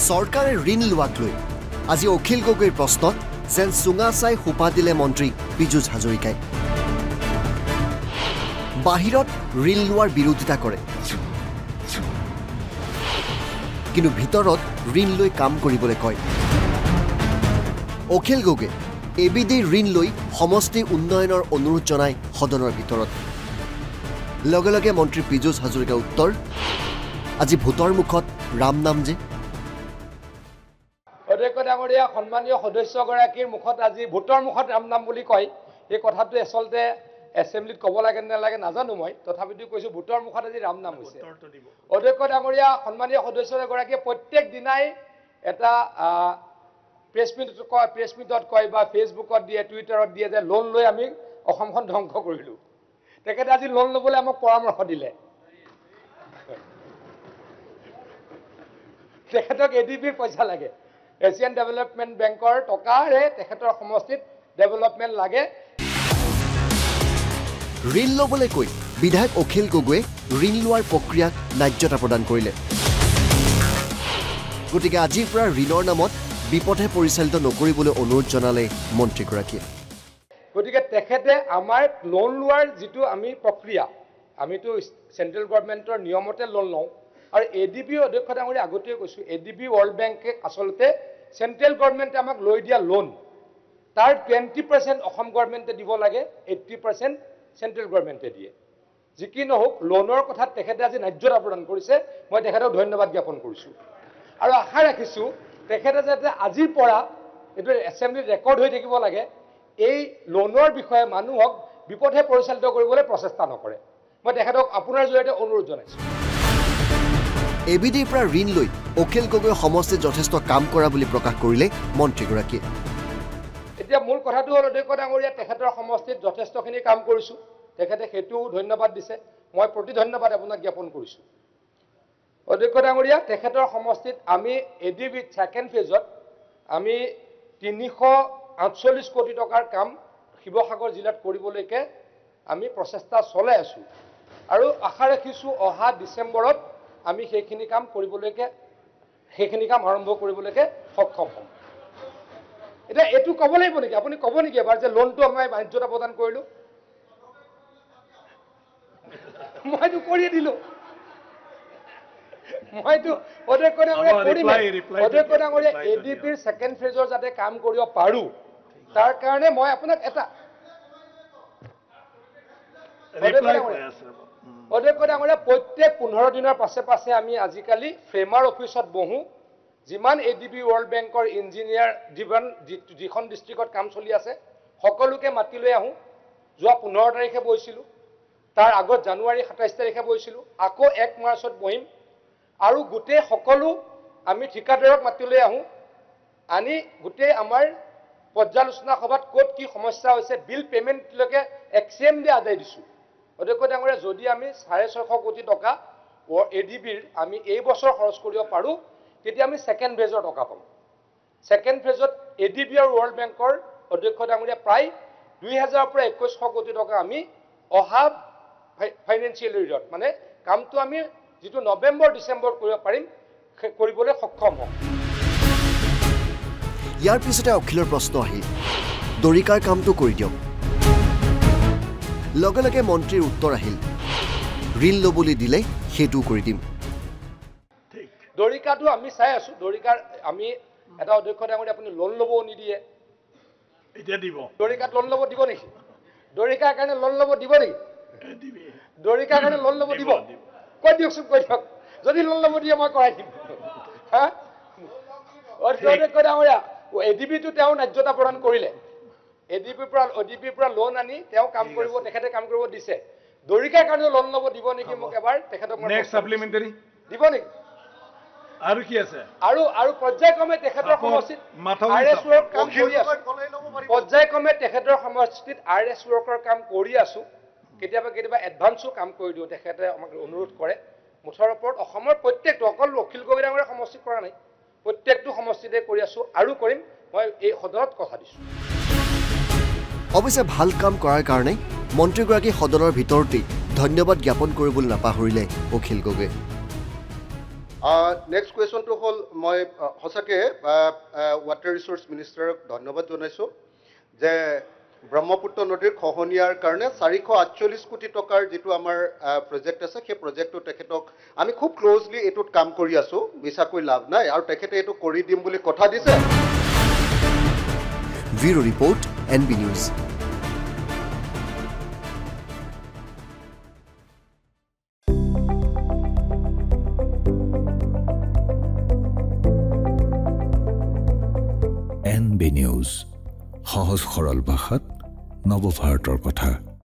চৰকাৰে ঋণ লোৱাক লৈ আজি অখিল গগৈৰ প্ৰশ্নত যেন চুঙা চাই সোপা দিলে মন্ত্ৰী পীযুষ হাজৰিকাই বাহিৰত ঋণ লোৱাৰ বিৰোধিতা কৰে কিন্তু ভিতৰত ঋণ লৈ কাম কৰিবলৈ কয় অখিল গগৈ এবিডি ঋণ লৈ সমষ্টি উন্নয়নৰ অনুৰোধ জনাই সদনৰ ভিতৰত লগে লগে মন্ত্ৰী পীযুষ হাজৰিকাৰ উত্তৰ আজি ভোটৰ মুখত ৰাম নাম যে অধ্যক্ষ ডাঙৰীয়া সন্মানীয় সদস্যগৰাকীৰ মুখত আজি ভোটৰ মুখত ৰাম নাম বুলি কয় এই কথাটো আচলতে এছেম্বলিত ক'ব লাগে নালাগে নাজানো মই তথাপিতো কৈছো ভোটৰ মুখত আজি ৰাম নাম হৈছে অধ্যক্ষ ডাঙৰীয়া সন্মানীয় সদস্যগৰাকীয়ে প্ৰত্যেক দিনাই এটা প্ৰেছ মিটত কয় বা ফেচবুকত দিয়ে টুইটাৰত দিয়ে যে লোন লৈ আমি অসমখন ধ্বংস কৰিলো তেখেতে আজি লোন ল'বলৈ আমাক পৰামৰ্শ দিলে তেখেতক এডিবিৰ পইচা লাগে এছিয়ান ডেভেলপমেণ্ট বেংকৰ টকাৰে তেখেতৰ সমষ্টিত ডেভেলপমেণ্ট লাগে ঋণ ল'বলৈ কৈ বিধায়ক অখিল গগৈয়ে ঋণ লোৱাৰ প্ৰক্ৰিয়াক ন্যায্যতা প্ৰদান কৰিলে গতিকে আজিৰ পৰা ঋণৰ নামত বিপথে পৰিচালিত নকৰিবলৈ অনুৰোধ জনালে মন্ত্ৰীগৰাকীয়ে গতিকে তেখেতে আমাৰ লোন লোৱাৰ যিটো আমি প্ৰক্ৰিয়া আমিতো চেণ্ট্ৰেল গভৰ্ণমেণ্টৰ নিয়মতে লোন লওঁ আৰু এডিবি অধ্যক্ষ ডাঙৰীয়া আগতেই কৈছোঁ এডিবি ৱৰ্ল্ড বেংকে আচলতে চেণ্ট্ৰেল গভৰ্ণমেণ্টে আমাক লৈ দিয়া লোন তাৰ 20% অসম গভৰ্ণমেণ্টে দিব লাগে 80% চেণ্ট্ৰেল গভৰ্ণমেণ্টে দিয়ে যি কি নহওক লোনৰ কথাত তেখেতে আজি ন্যায্যতা প্ৰদান কৰিছে মই তেখেতক ধন্যবাদ জ্ঞাপন কৰিছোঁ আৰু আশা ৰাখিছোঁ তেখেতে যাতে আজিৰ পৰা এইটো এছেম্বলিত ৰেকৰ্ড হৈ থাকিব লাগে এই লোনৰ বিষয়ে মানুহক বিপথে পৰিচালিত কৰিবলৈ প্ৰচেষ্টা নকৰে মই তেখেতক আপোনাৰ জৰিয়তে অনুৰোধ জনাইছোঁ এবিডিৰ পৰা ঋণ লৈ অখিল গগৈ সমষ্টিত যথেষ্ট কাম কৰা বুলি প্ৰকাশ কৰিলে মন্ত্ৰীগৰাকীয়ে এতিয়া মূল কথাটো হ'ল অধ্যক্ষ ডাঙৰীয়া তেখেতৰ সমষ্টিত যথেষ্টখিনি কাম কৰিছোঁ তেখেতে সেইটো ধন্যবাদ দিছে মই প্ৰতি ধন্যবাদ আপোনাক জ্ঞাপন কৰিছোঁ অধ্যক্ষ ডাঙৰীয়া তেখেতৰ সমষ্টিত আমি এডিবি ছেকেণ্ড ফেজত আমি 348 কোটি টকাৰ কাম শিৱসাগৰ জিলাত কৰিবলৈকে আমি প্ৰচেষ্টা চলাই আছোঁ আৰু আশা ৰাখিছোঁ অহা ডিচেম্বৰত আমি সেইখিনি কাম কৰিবলৈকে সেইখিনি কাম আৰম্ভ কৰিবলৈকে সক্ষম হ'ম এতিয়া এইটো ক'ব লাগিব নেকি আপুনি ক'ব নেকি এবাৰ যে লোনটো আমি বাণিজ্যতা প্ৰদান কৰিলোঁ মইতো কৰিয়ে দিলোঁ মইতো অধ্যক্ষ ডাঙৰীয়া এডিবিৰ ছেকেণ্ড ফেজৰ যাতে কাম কৰিব পাৰোঁ তাৰ কাৰণে মই আপোনাক এটা অধ্যক্ষ ডাঙৰীয়া প্ৰত্যেক 15 দিনৰ পাছে পাছে আমি আজিকালি ফ্ৰেমাৰ অফিচত বহোঁ যিমান এডিবি ৱৰ্ল্ড বেংকৰ ইঞ্জিনিয়াৰ যিখন ডিষ্ট্ৰিক্টত কাম চলি আছে সকলোকে মাতি লৈ আহোঁ যোৱা 15 তাৰিখে বহিছিলোঁ তাৰ আগত জানুৱাৰী 27 তাৰিখে বহিছিলোঁ আকৌ 1 মাৰ্চত বহিম আৰু গোটেই সকলো আমি ঠিকাদাৰক মাতি লৈ আহোঁ আনি গোটেই আমাৰ পৰ্যালোচনা সভাত ক'ত কি সমস্যা হৈছে বিল পে'মেণ্টলৈকে এক্সিএম দি আদায় দিছোঁ অধ্যক্ষ ডাঙৰীয়া যদি আমি 650 কোটি টকা এডিবিৰ আমি এই বছৰ খৰচ কৰিব পাৰোঁ তেতিয়া আমি ছেকেণ্ড ফেজৰ টকা পাম ছেকেণ্ড ফেজত এডিবি আৰু ৱৰ্ল্ড বেংকৰ অধ্যক্ষ ডাঙৰীয়া প্ৰায় 2000 পৰা 2100 কোটি টকা আমি অহা ফাইনেন্সিয়েল ইয়েৰত মানে কামটো আমি যিটো নৱেম্বৰ ডিচেম্বৰত কৰিব পাৰিম কৰিবলৈ সক্ষম হ'ম ইয়াৰ পিছতে অখিলৰ প্ৰশ্ন আহিল দৰিকাৰ কামটো কৰি দিয়ক লগে লগে মন্ত্ৰীৰ উত্তৰ আহিল ঋণ ল'বলৈ দিলে সেইটো কৰি দিম দৰিকাটো আমি চাই আছোঁ দৰিকাৰ আমি এটা অধ্যক্ষ ডাঙৰীয়া আপুনি লোন ল'বও নিদিয়ে এতিয়া দিব দৰিকাত লোন ল'ব দিব নেকি দৰিকাৰ কাৰণে লোন ল'ব দিব নেকি দৰিকাৰ কাৰণে লোন ল'ব দিব কৈ দিয়কচোন কৈ দিয়ক যদি লোন ল'ব দিয়ে মই কৰাই দিম হা অধ্যক্ষ ডাঙৰীয়া এডিবিটো তেওঁ ন্যায্যতা প্ৰদান কৰিলে এডিবিৰ পৰা লোন আনি তেওঁ কাম কৰিব তেখেতে কাম কৰিব দিছে দৰিকাৰ কাৰণে লোন ল'ব দিব নেকি মোক এবাৰ তেখেতক নেক্সট সাপ্লিমেণ্টাৰী দিব নেকি আৰু কি আছে আৰু পৰ্যায়ক্ৰমে তেখেতৰ সমষ্টিত আৰএছ ৱৰ্ক কাম কৰি আছোঁ পৰ্যায়ক্ৰমে তেখেতৰ সমষ্টিত আৰএছ ৱৰ্কৰ কাম কৰি আছোঁ কেতিয়াবা এডভান্সো কাম কৰি দিওঁ তেখেতে আমাক অনুৰোধ কৰে মুঠৰ ওপৰত অসমৰ প্ৰত্যেকটো অকল অখিল গগৈ ডাঙৰীয়া সমষ্টিত কৰা নাই প্ৰত্যেকটো সমষ্টিতে কৰি আছোঁ আৰু কৰিম মই এই সদনত কথা দিছোঁ অৱশ্যে ভাল কাম কৰাৰ কাৰণে মন্ত্ৰীগৰাকী সদনৰ ভিতৰতেই ধন্যবাদ জ্ঞাপন কৰিবলৈ নাপাহৰিলে অখিল গগৈ নেক্সট কুৱেশ্যনটো হ'ল মই সঁচাকৈ ৱাটাৰ ৰিচোৰ্চ মিনিষ্টাৰক ধন্যবাদ জনাইছোঁ যে ব্ৰহ্মপুত্ৰ নদীৰ খহনীয়াৰ কাৰণে 448 কোটি টকাৰ যিটো আমাৰ প্ৰজেক্ট আছে সেই প্ৰজেক্টটো তেখেতক আমি খুব ক্ল'জলি এইটোত কাম কৰি আছোঁ মিছাকৈ লাভ নাই আৰু তেখেতে এইটো কৰি দিম বুলি কথা দিছে bureau report NB news NB news সহজ সৰল ভাষাত নৱভাৰতৰ কথা